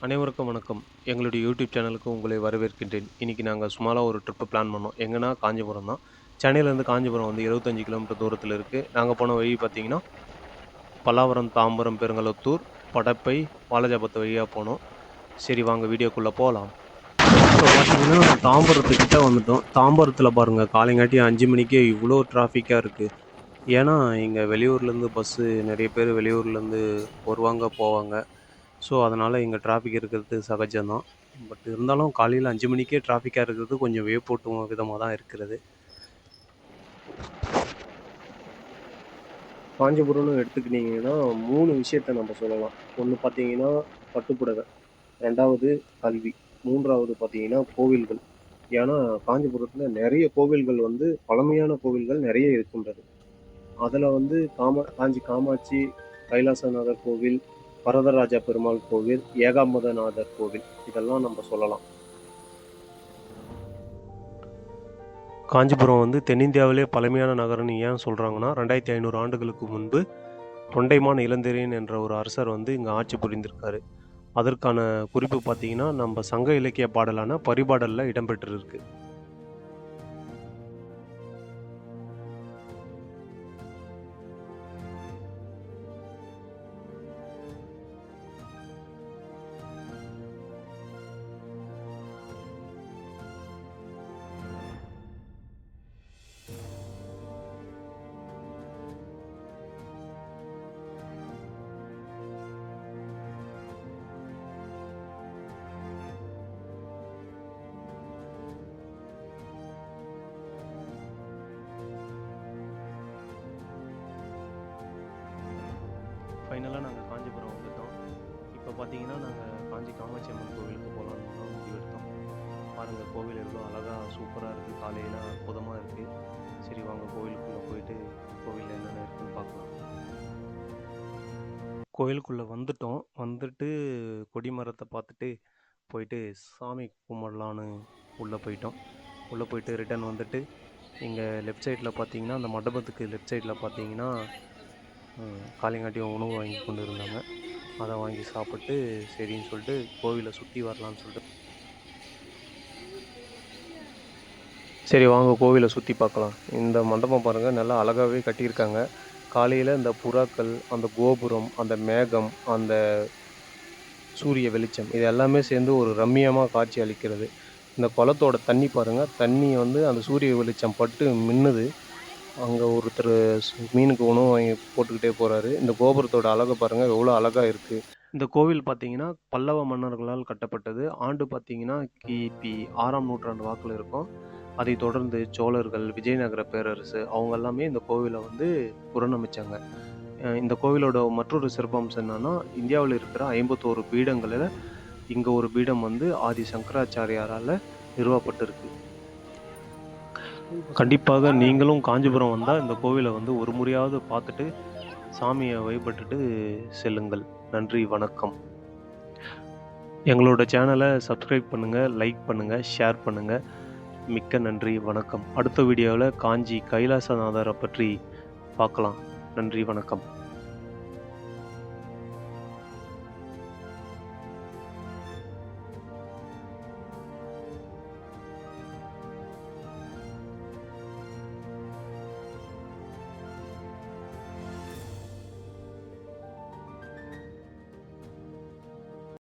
அனைவருக்கும் வணக்கம். எங்களுடைய யூடியூப் சேனலுக்கு உங்களை வரவேற்கின்றேன். இன்றைக்கி நாங்கள் சும்மாரா ஒரு ட்ரிப்பு பிளான் பண்ணோம். எங்கன்னா காஞ்சிபுரம் தான். சென்னையிலேருந்து காஞ்சிபுரம் வந்து 25 கிலோமீட்டர் தூரத்தில் இருக்குது. நாங்கள் போன வழி பார்த்தீங்கன்னா, பல்லாவரம், தாம்பரம், பெருங்களத்தூர், படப்பை, வாலாஜாபாத் வழியாக போனோம். சரி வாங்க வீடியோக்குள்ளே போகலாம். இப்போ பார்த்தீங்கன்னா தாம்பரத்துக்கிட்ட வந்துட்டோம். தாம்பரத்தில் பாருங்கள் காலைங்காட்டி 5 மணிக்கே இவ்வளோ டிராஃபிக்காக இருக்குது. ஏன்னா இங்கே வெளியூர்லேருந்து பஸ்ஸு நிறைய பேர் வெளியூர்லேருந்து வருவாங்க போவாங்க. ஸோ அதனால் இங்கே டிராஃபிக் இருக்கிறது சகஜம் தான். பட் இருந்தாலும் காலையில் 5 மணிக்கே டிராஃபிக்காக இருக்கிறது கொஞ்சம் வியப்பூட்டும் விதமாக தான் இருக்கிறது. காஞ்சிபுரம்னு எடுத்துக்கிட்டிங்கன்னா 3 விஷயத்த நம்ம சொல்லலாம். ஒன்று பார்த்தீங்கன்னா பட்டுப்புடவை, 2வது கல்வி, 3வது பார்த்தீங்கன்னா கோவில்கள். ஏன்னா காஞ்சிபுரத்தில் நிறைய கோவில்கள் வந்து பழமையான கோவில்கள் நிறைய இருக்கின்றது. அதில் வந்து காஞ்சி காமாட்சி, கைலாசநாதர் கோவில், வரதராஜ பெருமாள் கோவில், ஏகாம்பரநாதர் கோவில் இதெல்லாம் நம்ம சொல்லலாம். காஞ்சிபுரம் வந்து தென்னிந்தியாவிலே பழமையான நகரம்னு ஏன் சொல்கிறாங்கன்னா 2500 ஆண்டுகளுக்கு முன்பு தொண்டைமான் இளந்திரையன் என்ற ஒரு அரசர் வந்து இங்கே ஆட்சி புரிந்திருக்காரு. அதற்கான குறிப்பு பார்த்தீங்கன்னா நம்ம சங்க இலக்கிய பாடலான பரிபாடலில் இடம்பெற்றிருக்கு. ஃபைனலாக நாங்கள் காஞ்சிபுரம் வந்துட்டோம். இப்போ பார்த்தீங்கன்னா நாங்கள் காஞ்சி காமாட்சி அம்மன் கோவிலுக்கு போகலான்னு தான் முடிவெடுத்தோம். பாருங்கள் கோவில் எவ்வளோ அழகாக சூப்பராக இருக்குது, காலையில் அற்புதமாக இருக்குது. சரி வாங்க கோவிலுக்குள்ளே போயிட்டு கோவிலில் என்னென்ன இருக்குதுன்னு பார்க்கலாம். கோயிலுக்குள்ளே வந்துட்டு கொடிமரத்தை பார்த்துட்டு போயிட்டு சாமி கும்பிடலான்னு உள்ளே போயிட்டு ரிட்டர்ன் வந்துட்டு இங்கே லெஃப்ட் சைடில் பார்த்தீங்கன்னா அந்த மண்டபத்துக்கு லெஃப்ட் சைடில் பார்த்தீங்கன்னா காலைங்காட்டியும் உணவு வாங்கி கொண்டு இருந்தாங்க. அதை வாங்கி சாப்பிட்டு சரின்னு சொல்லிட்டு கோவிலை சுற்றி வரலான்னு சொல்லிட்டு சரி வாங்க கோவிலை சுற்றி பார்க்கலாம். இந்த மண்டபம் பாருங்கள் நல்லா அழகாகவே கட்டியிருக்காங்க. காலையில் இந்த புறாக்கள், அந்த கோபுரம், அந்த மேகம், அந்த சூரிய வெளிச்சம் இது எல்லாமே சேர்ந்து ஒரு ரம்மியமாக காட்சி அளிக்கிறது. இந்த குளத்தோட தண்ணி பாருங்கள், தண்ணி வந்து அந்த சூரிய வெளிச்சம் பட்டு மின்னுது. அங்கே ஒருத்தர் மீனுக்கு உணவு வாங்கி போட்டுக்கிட்டே போகிறாரு. இந்த கோபுரத்தோட அழகை பாருங்கள் எவ்வளோ அழகாக இருக்குது. இந்த கோவில் பார்த்தீங்கன்னா பல்லவ மன்னர்களால் கட்டப்பட்டது. ஆண்டு பார்த்தீங்கன்னா கிபி 6ஆம் நூற்றாண்டு வாக்கில் இருக்கும். அதை தொடர்ந்து சோழர்கள், விஜயநகர பேரரசு அவங்க எல்லாமே இந்த கோவிலை வந்து புறணமிச்சாங்க. இந்த கோவிலோட மற்றொரு சிறப்பம்சம் என்னன்னா இந்தியாவில் இருக்கிற 51 பீடங்களில் இங்கே ஒரு பீடம் வந்து ஆதி சங்கராச்சாரியாரால் நிறுவப்பட்டிருக்கு. கண்டிப்பாக நீங்களும் காஞ்சிபுரம் வந்தால் இந்த கோவிலை வந்து ஒரு முறையாவது பார்த்துட்டு சாமியை வழிபட்டுட்டு செல்லுங்கள். நன்றி, வணக்கம். எங்களோட சேனலை சப்ஸ்கிரைப் பண்ணுங்கள், லைக் பண்ணுங்கள், ஷேர் பண்ணுங்கள். மிக்க நன்றி, வணக்கம். அடுத்த வீடியோவில் காஞ்சி கைலாசநாதரை பற்றி பார்க்கலாம். நன்றி, வணக்கம்.